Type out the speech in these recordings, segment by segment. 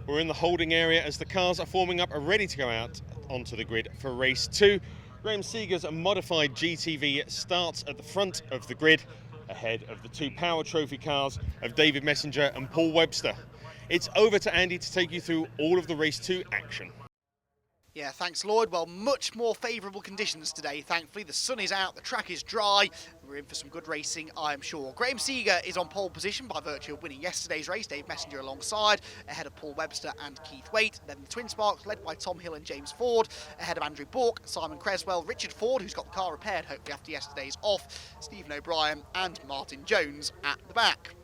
We're in the holding area as the cars are forming up and ready to go out onto the grid for race 2. Graham Seeger's modified GTV starts at the front of the grid, ahead of the 2 Power Trophy cars of David Messenger and Paul Webster. It's over to Andy to take you through all of the race 2 action. Yeah, thanks Lloyd. Well, much more favourable conditions today, thankfully. The sun is out, the track is dry. We're in for some good racing, I am sure. Graham Seeger is on pole position by virtue of winning yesterday's race. Dave Messenger alongside, ahead of Paul Webster and Keith Waite. Then the Twin Sparks, led by Tom Hill and James Ford, ahead of Andrew Bourke, Simon Creswell, Richard Ford, who's got the car repaired hopefully after yesterday's off, Stephen O'Brien and Martin Jones at the back.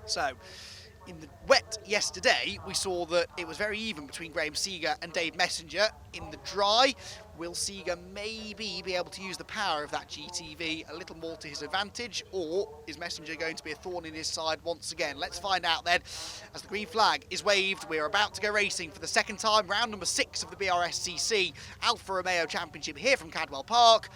So, in the wet yesterday, we saw that it was very even between Graham Seeger and Dave Messenger. In the dry, will Seeger maybe be able to use the power of that GTV a little more to his advantage, or is Messenger going to be a thorn in his side once again? Let's find out then. As the green flag is waved, we're about to go racing for the second time, round number 6 of the BRSCC Alfa Romeo Championship here from Cadwell Park.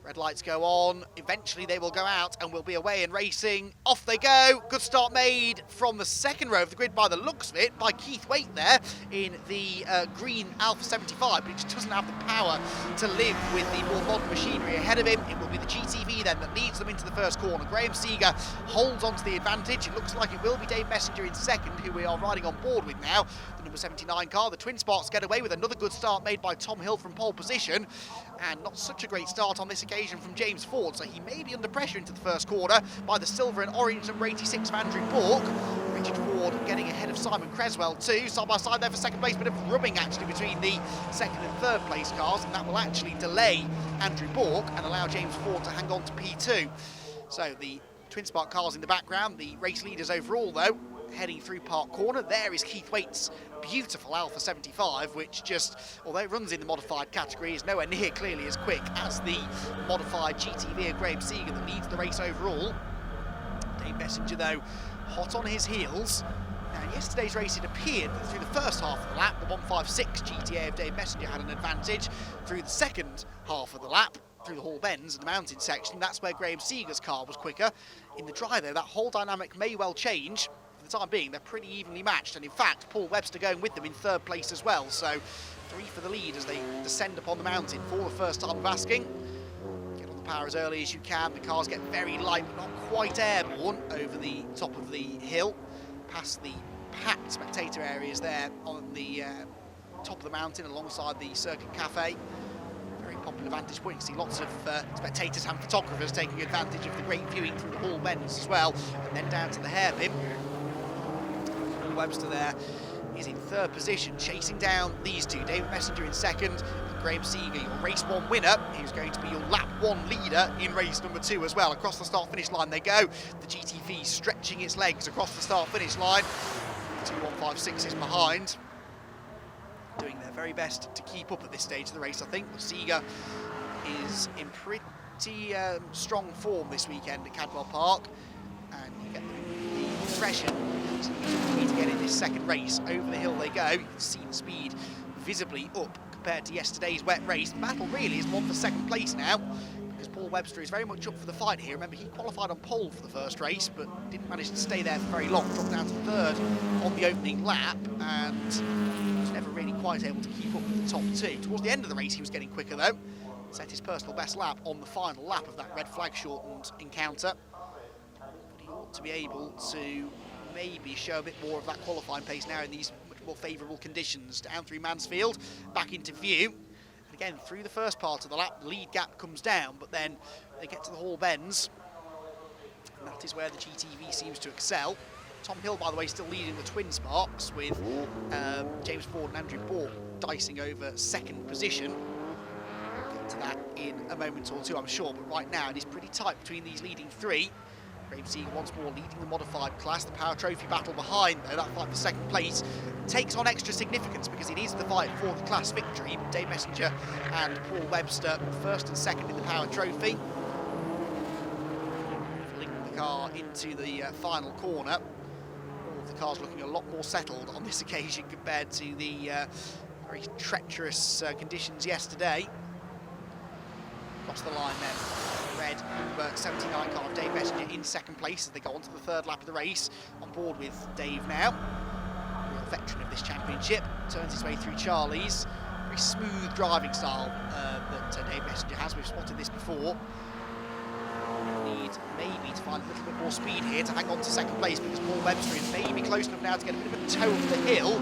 Red lights go on, eventually they will go out and we'll be away and racing. Off they go, good start made from the second row of the grid by the looks of it, by Keith Waite there in the green Alfa 75, but it just doesn't have the power to live with the more modern machinery ahead of him. It will be the GTV then that leads them into the first corner. Graham Seeger holds on to the advantage. It looks like it will be Dave Messenger in second, who we are riding on board with now. The number 79 car, the Twin Sparks get away with another good start made by Tom Hill from pole position, and not such a great start on this occasion from James Ford, so he may be under pressure into the first corner by the silver and orange number 86 of Andrew Bourke. Richard Ford getting ahead of Simon Creswell too, side by side there for second place, bit of rubbing actually between the second and third place cars, and that will actually delay Andrew Bourke and allow James Ford to hang on to P2. So the Twin Spark cars in the background, the race leaders overall though, heading through Park Corner. There is Keith Waite's beautiful Alfa 75, which just, although it runs in the modified category, is nowhere near clearly as quick as the modified GTV of Graham Seeger that leads the race overall. Dave Messenger, though, hot on his heels. Now, in yesterday's race, it appeared that through the first half of the lap, the 156 GTA of Dave Messenger had an advantage. Through the second half of the lap, through the Hall Bends and the mountain section, that's where Graham Seeger's car was quicker. In the dry, though, that whole dynamic may well change. For the time being, they're pretty evenly matched, and in fact, Paul Webster going with them in third place as well. So 3 for the lead as they descend upon the mountain for the first time of asking. Get on the power as early as you can. The cars get very light, but not quite airborne over the top of the hill, past the packed spectator areas there on the top of the mountain alongside the Circuit Cafe. Very popular vantage point. You can see lots of spectators and photographers taking advantage of the great viewing through the Hall Bends as well, and then down to the hairpin. Webster there is in third position, chasing down these two. David Messenger in second, and Graham Seeger, your race 1 winner, who's going to be your lap 1 leader in race number 2 as well. Across the start-finish line they go. The GTV stretching its legs across the start-finish line. 2 156 is behind, doing their very best to keep up at this stage of the race, I think. But Seeger is in pretty strong form this weekend at Cadwell Park, and you get the impression to get in this second race. Over the hill they go. You can see the speed visibly up compared to yesterday's wet race. The battle really is one for second place now, because Paul Webster is very much up for the fight here. Remember, he qualified on pole for the first race, but didn't manage to stay there for very long. Dropped down to third on the opening lap, and was never really quite able to keep up with the top 2. Towards the end of the race, he was getting quicker though. Set his personal best lap on the final lap of that red flag shortened encounter. But he ought to be able to maybe show a bit more of that qualifying pace now in these much more favourable conditions. Down through Mansfield, back into view. And again, through the first part of the lap, the lead gap comes down, but then they get to the Hall Bends, and that is where the GTV seems to excel. Tom Hill, by the way, still leading the Twin Sparks, with James Ford and Andrew Bourke dicing over second position. We'll get to that in a moment or two, I'm sure, but right now it is pretty tight between these leading 3. Graham Seeger once more leading the modified class. The Power Trophy battle behind, though, that fight for second place takes on extra significance because it is the fight for the class victory. Dave Messenger and Paul Webster first and second in the Power Trophy. car into the final corner. All of the cars looking a lot more settled on this occasion compared to the very treacherous conditions yesterday. Across the line then, red number 79 car of Dave Messenger in second place as they go on to the third lap of the race. On board with Dave now, real veteran of this championship, turns his way through Charlie's. Very smooth driving style that Dave Messenger has. We've spotted this before. Need maybe to find a little bit more speed here to hang on to second place, because Paul Webster is maybe close enough now to get a bit of a toe of the hill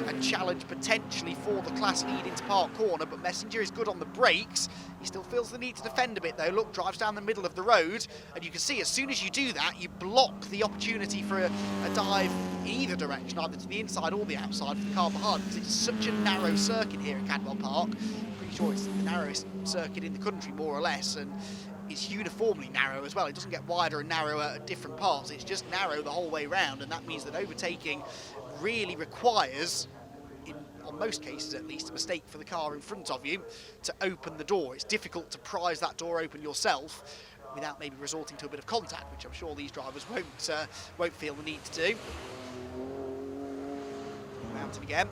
and challenge potentially for the class lead into Park Corner, but Messenger is good on the brakes. He still feels the need to defend a bit though. Look, drives down the middle of the road, and you can see as soon as you do that, you block the opportunity for a dive in either direction, either to the inside or the outside for the car behind, because it's such a narrow circuit here at Cadwell Park. Pretty sure it's the narrowest circuit in the country, more or less, and it's uniformly narrow as well. It doesn't get wider and narrower at different parts. It's just narrow the whole way round, and that means that overtaking really requires, on most cases at least, a mistake for the car in front of you to open the door. It's difficult to prise that door open yourself without maybe resorting to a bit of contact, which I'm sure these drivers won't feel the need to do. Mountain again.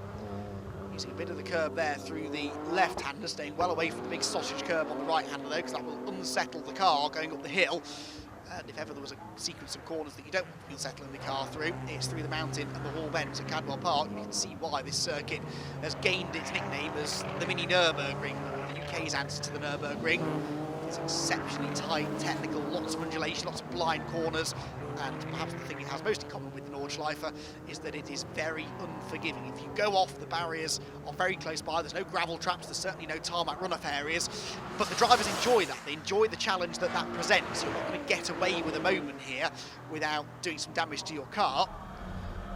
Using a bit of the curb there through the left-hander, staying well away from the big sausage curb on the right-hander though, because that will unsettle the car going up the hill. And if ever there was a sequence of corners that you don't want to be unsettling the car through, it's through the mountain and the Hall Bends at Cadwell Park. You can see why this circuit has gained its nickname as the mini Nürburgring, the UK's answer to the Nürburgring. It's exceptionally tight, technical, lots of undulation, lots of blind corners, and perhaps the thing it has most in common with the Nordschleife is that it is very unforgiving. If you go off, the barriers are very close by. There's no gravel traps, there's certainly no tarmac runoff areas, but the drivers enjoy that. They enjoy the challenge that that presents. You're not going to get away with a moment here without doing some damage to your car,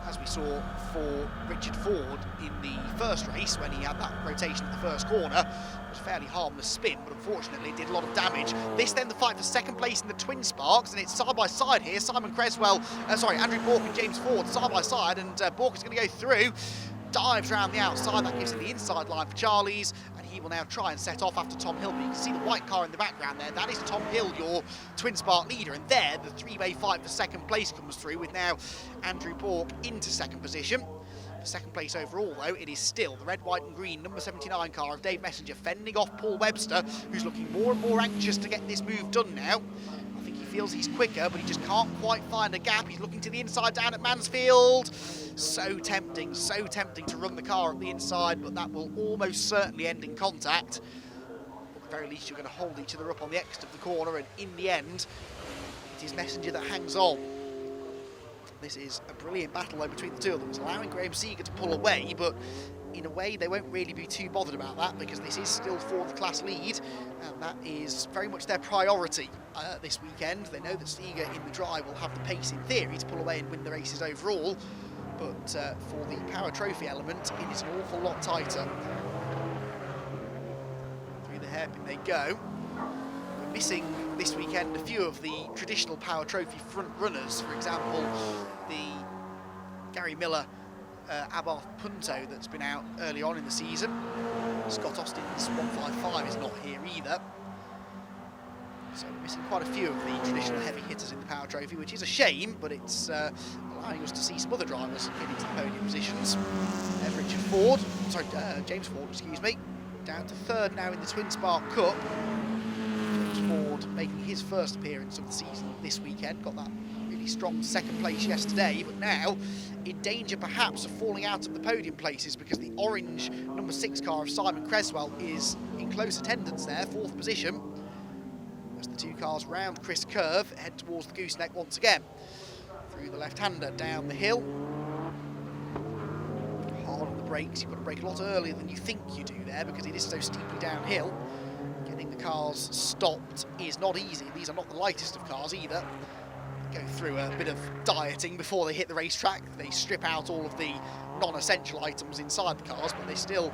as we saw for Richard Ford in the first race when he had that rotation at the first corner. It was a fairly harmless spin, but unfortunately it did a lot of damage. This then the fight for second place in the Twin Sparks, and it's side by side here. Andrew Bork and James Ford side by side, and Bork is going to go through, dives around the outside. That gives him the inside line for Charlie's, and he will now try and set off after Tom Hill. But you can see the white car in the background there. That is Tom Hill, your Twin Spark leader, and there the three-way fight for second place comes through, with now Andrew Bork into second position. For second place overall though, it is still the red, white and green number 79 car of Dave Messenger, fending off Paul Webster, who's looking more and more anxious to get this move done now. I think he feels he's quicker, but he just can't quite find a gap. He's looking to the inside down at Mansfield. So tempting to run the car up the inside, but that will almost certainly end in contact. At the very least, you're going to hold each other up on the exit of the corner, and in the end, it is Messenger that hangs on. This is a brilliant battle though between the two of them. It's allowing Graham Seeger to pull away, but in a way they won't really be too bothered about that, because this is still for the class lead, and that is very much their priority this weekend. They know that Seeger in the drive will have the pace in theory to pull away and win the races overall, but for the Power Trophy element, it is an awful lot tighter. Through the hairpin they go. We're missing this weekend a few of the traditional Power Trophy front runners. For example, the Gary Miller Abarth Punto that's been out early on in the season. Scott Austin's 155 is not here either. So we're missing quite a few of the traditional heavy hitters in the Power Trophy, which is a shame, but it's allowing us to see some other drivers get into the podium positions. James Ford, excuse me, down to third now in the Twin Spark Cup. James Ford making his first appearance of the season this weekend, got that really strong second place yesterday, but now in danger perhaps of falling out of the podium places, because the orange number 6 car of Simon Creswell is in close attendance there, 4th position. As the two cars round Chris Curve, head towards the gooseneck once again. Through the left-hander, down the hill. Hard on the brakes, you've got to brake a lot earlier than you think you do there, because it is so steeply downhill. Getting the cars stopped is not easy. These are not the lightest of cars either. They go through a bit of dieting before they hit the racetrack. They strip out all of the non-essential items inside the cars, but they still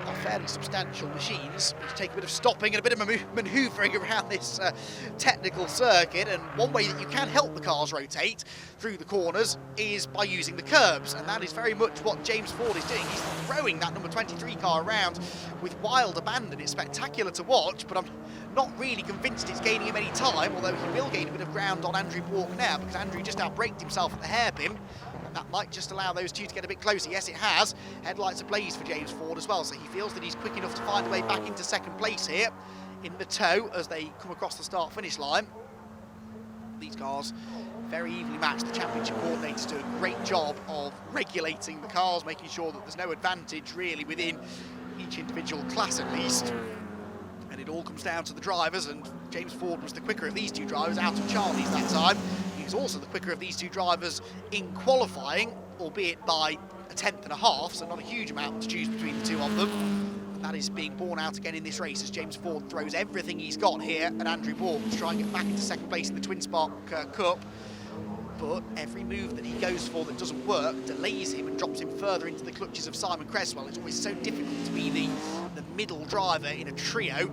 are fairly substantial machines, which take a bit of stopping and a bit of manoeuvring around this technical circuit. And one way that you can help the cars rotate through the corners is by using the curbs, and that is very much what James Ford is doing. He's throwing that number 23 car around with wild abandon. It's spectacular to watch, but I'm not really convinced it's gaining him any time, although he will gain a bit of ground on Andrew Bork now, because Andrew just outbraked himself at the hairpin. That might just allow those two to get a bit closer. Yes, it has. Headlights ablaze for James Ford as well, so he feels that he's quick enough to find a way back into second place here in the tow as they come across the start-finish line. These cars very evenly matched. The championship coordinators do a great job of regulating the cars, making sure that there's no advantage really within each individual class at least. And it all comes down to the drivers, and James Ford was the quicker of these two drivers out of Charlie's that time. He was also the quicker of these two drivers in qualifying, albeit by a tenth and a half, so not a huge amount to choose between the two of them. And that is being borne out again in this race as James Ford throws everything he's got here at Andrew Bork to try and get back into second place in the Twin Spark Cup. But every move that he goes for that doesn't work delays him and drops him further into the clutches of Simon Cresswell. It's always so difficult to be the middle driver in a trio,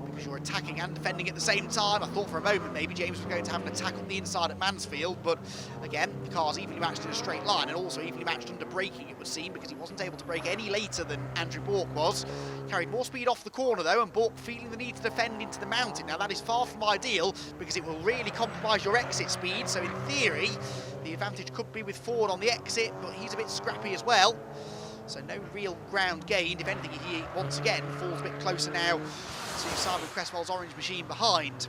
because you're attacking and defending at the same time. I thought for a moment maybe James was going to have an attack on the inside at Mansfield, but again, the car's evenly matched in a straight line, and also evenly matched under braking, it would seem, because he wasn't able to brake any later than Andrew Bork was. Carried more speed off the corner though, and Bork feeling the need to defend into the mountain. Now that is far from ideal, because it will really compromise your exit speed, so in theory, the advantage could be with Ford on the exit, but he's a bit scrappy as well. So no real ground gained. If anything, he once again falls a bit closer now to Simon Cresswell's orange machine behind.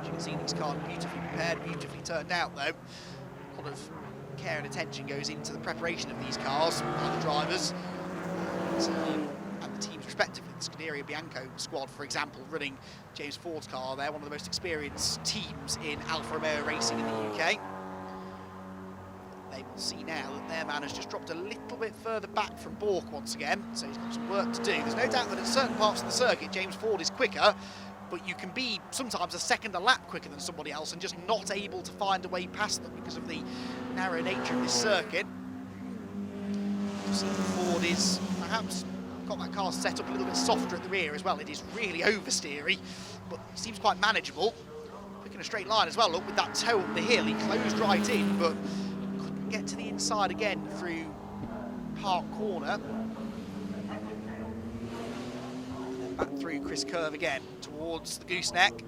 As you can see, these cars beautifully prepared, beautifully turned out though. A lot of care and attention goes into the preparation of these cars by the drivers and the teams respectively. The Scuderia Bianco squad, for example, running James Ford's car, they're one of the most experienced teams in Alfa Romeo racing in the UK. They will see now that their man has just dropped a little bit further back from Bork once again, so he's got some work to do. There's no doubt that at certain parts of the circuit, James Ford is quicker, but you can be sometimes a second a lap quicker than somebody else and just not able to find a way past them because of the narrow nature of this circuit. You see Ford is perhaps got that car set up a little bit softer at the rear as well. It is really oversteery, but it seems quite manageable. Quick in a straight line as well. Look, with that toe up the hill, he closed right in, but get to the inside again through Park Corner. And then back through Chris Curve again towards the gooseneck.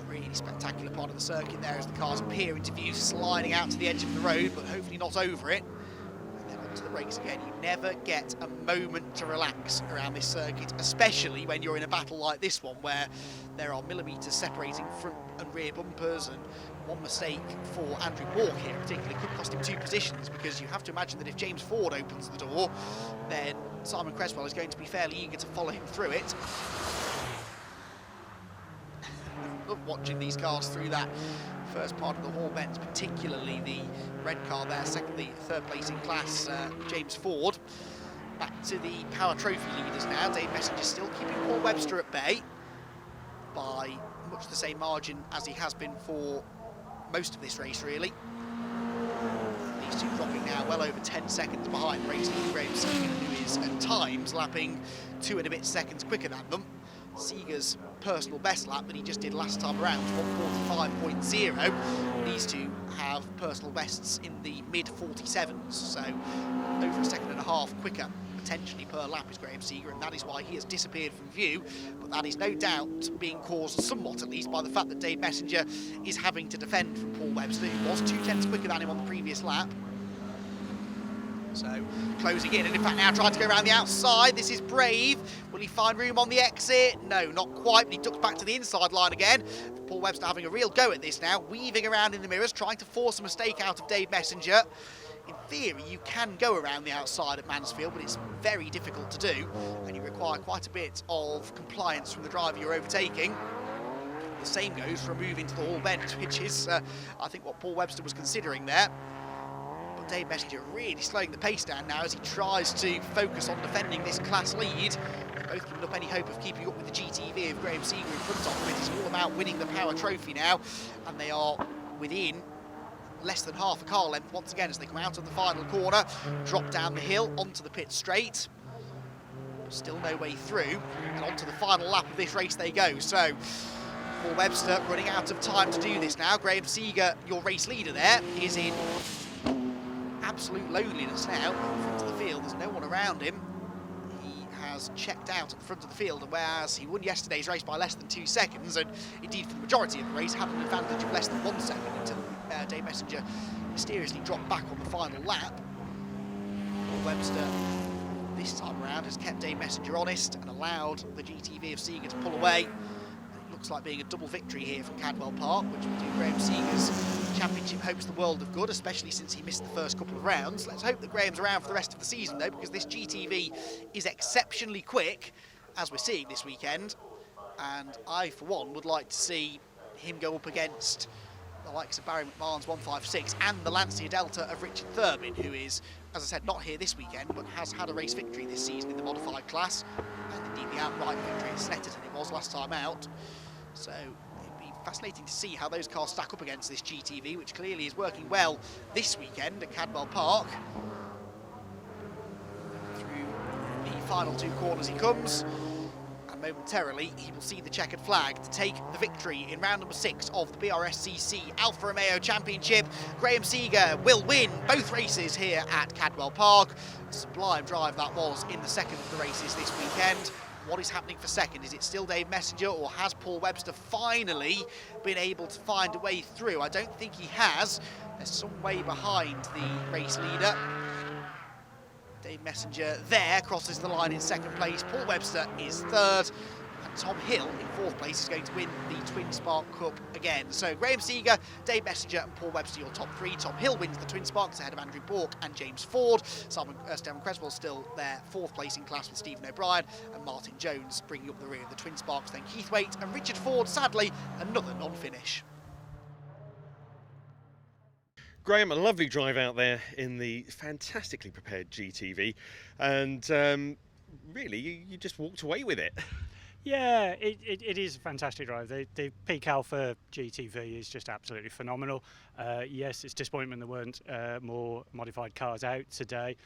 Really spectacular part of the circuit there as the cars appear into view, sliding out to the edge of the road, but hopefully not over it. And then onto the brakes again. You never get a moment to relax around this circuit, especially when you're in a battle like this one, where there are millimetres separating front and rear bumpers, and one mistake for Andrew Bork here particularly could cost him 2 positions, because you have to imagine that if James Ford opens the door, then Simon Cresswell is going to be fairly eager to follow him through it. I love watching these cars through that first part of the Hall bends, particularly the red car there, the third place in class, James Ford. Back to the Power Trophy leaders now. Dave Messenger still keeping Paul Webster at bay by much the same margin as he has been for most of this race, really. These two dropping now well over 10 seconds behind racing Graham Seeger, who is at times lapping 2 and a bit seconds quicker than them. Seeger's personal best lap that he just did last time around was 1:45.0. These two have personal bests in the mid-47s, so over 1.5 seconds quicker potentially per lap is Graham Seeger, and that is why he has disappeared from view. But that is no doubt being caused somewhat, at least, by the fact that Dave Messenger is having to defend from Paul Webster, who was 2 tenths quicker than him on the previous lap. So closing in, and in fact now trying to go around the outside. This is brave. Will he find room on the exit? No, not quite, but he ducks back to the inside line again. Paul Webster having a real go at this now, weaving around in the mirrors, trying to force a mistake out of Dave Messenger. In theory, you can go around the outside at Mansfield, but it's very difficult to do, and you require quite a bit of compliance from the driver you're overtaking. The same goes for a move into the Hall bend, which is, I think, what Paul Webster was considering there. But Dave Messenger really slowing the pace down now as he tries to focus on defending this class lead. They've both given up any hope of keeping up with the GTV of Graham Seeger in front of them. It's all about winning the Power Trophy now, and they are within less than half a car length once again as they come out of the final corner, drop down the hill onto the pit straight. Still no way through, and onto the final lap of this race they go. So Paul Webster running out of time to do this now. Graham Seeger, your race leader there, is in absolute loneliness now in front of the field. There's no one around him. He has checked out at the front of the field, and whereas he won yesterday's race by less than 2 seconds, and indeed for the majority of the race had an advantage of less than 1 second until Dave Messenger mysteriously dropped back on the final lap. Paul Webster this time around has kept Dave Messenger honest and allowed the GTV of Seeger to pull away. It looks like being a double victory here from Cadwell Park, which will do Graham Seeger's championship hopes the world of good, especially since he missed the first couple of rounds. Let's hope that Graham's around for the rest of the season though, because this GTV is exceptionally quick, as we're seeing this weekend, and I for one would like to see him go up against the likes of Barry McMahon's 156 and the Lancia Delta of Richard Thurman, who is, as I said, not here this weekend, but has had a race victory this season in the modified class, and indeed the outright victory at Snetterton it was last time out. So it'd be fascinating to see how those cars stack up against this GTV, which clearly is working well this weekend at Cadwell Park. Through the final 2 corners he comes, and momentarily he will see the checkered flag to take the victory in round number 6 of the BRSCC Alfa Romeo Championship. Graham Seeger will win both races here at Cadwell Park. A sublime drive that was in the second of the races this weekend. What is happening for second? Is it still Dave Messenger, or has Paul Webster finally been able to find a way through? I don't think he has. There's some way behind the race leader. Dave Messenger there crosses the line in second place. Paul Webster is third, and Tom Hill in 4th place is going to win the Twin Spark Cup again. So Graham Seeger, Dave Messenger and Paul Webster your top 3. Tom Hill wins the Twin Sparks ahead of Andrew Bork and James Ford. Stephen Creswell still there, 4th place in class with Stephen O'Brien, and Martin Jones bringing up the rear of the Twin Sparks. Then Keith Waite and Richard Ford, sadly, another non-finish. Graham, a lovely drive out there in the fantastically prepared GTV, and really you just walked away with it. Yeah, it is a fantastic drive. The Peak Alpha GTV is just absolutely phenomenal. Yes, it's disappointment there weren't more modified cars out today,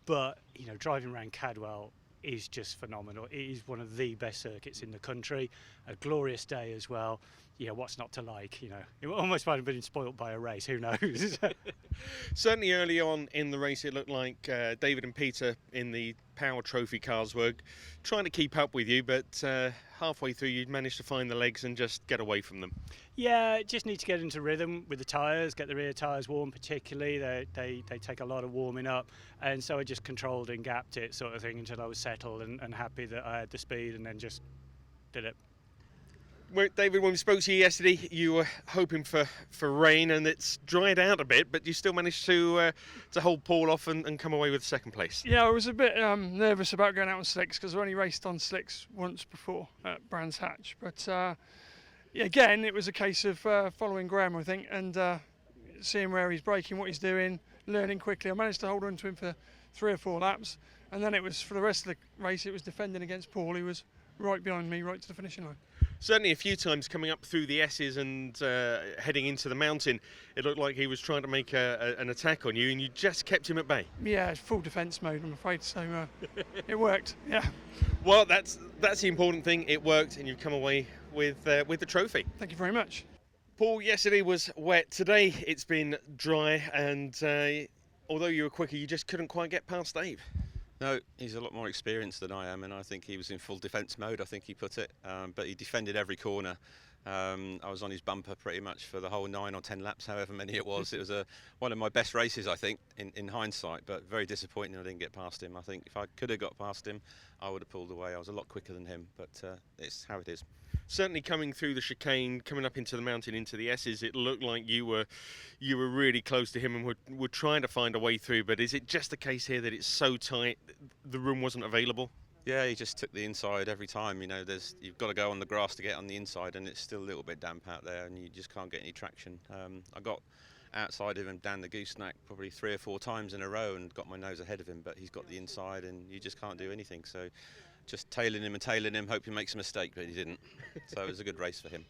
but you know, driving around Cadwell is just phenomenal. It is one of the best circuits in the country. A glorious day as well. Yeah, what's not to like? You know, it almost might have been spoilt by a race. Who knows? Certainly early on in the race, it looked like David and Peter in the Power Trophy cars were trying to keep up with you, but halfway through you managed to find the legs and just get away from them. Yeah, just need to get into rhythm with the tyres, get the rear tyres warm particularly. They take a lot of warming up, and so I just controlled and gapped it sort of thing until I was settled and happy that I had the speed, and then just did it. David, when we spoke to you yesterday, you were hoping for rain, and it's dried out a bit, but you still managed to hold Paul off and come away with second place. Yeah, I was a bit nervous about going out on slicks because I only raced on slicks once before at Brands Hatch. But yeah, again, it was a case of following Graham, I think, and seeing where he's braking, what he's doing, learning quickly. I managed to hold on to him for 3 or 4 laps, and then it was for the rest of the race, it was defending against Paul, who was right behind me, right to the finishing line. Certainly a few times coming up through the S's and heading into the mountain, it looked like he was trying to make an attack on you, and you just kept him at bay. Yeah, full defence mode, I'm afraid, so it worked, yeah. Well, that's the important thing. It worked, and you've come away with the trophy. Thank you very much. Paul, yesterday was wet. Today it's been dry, and although you were quicker, you just couldn't quite get past Dave. No, he's a lot more experienced than I am, and I think he was in full defence mode, I think he put it, but he defended every corner. I was on his bumper pretty much for the whole 9 or 10 laps, however many it was. It was one of my best races, I think, in hindsight, but very disappointing I didn't get past him. I think if I could have got past him, I would have pulled away. I was a lot quicker than him, but it's how it is. Certainly coming through the chicane, coming up into the mountain, into the S's, it looked like you were really close to him and were trying to find a way through, but is it just the case here that it's so tight, the room wasn't available? Yeah, he just took the inside every time. You know, you've got to go on the grass to get on the inside, and it's still a little bit damp out there, and you just can't get any traction. I got outside of him down the gooseneck probably 3 or 4 times in a row and got my nose ahead of him, but he's got the inside, and you just can't do anything. So just tailing him, hope he makes a mistake, but he didn't. So it was a good race for him.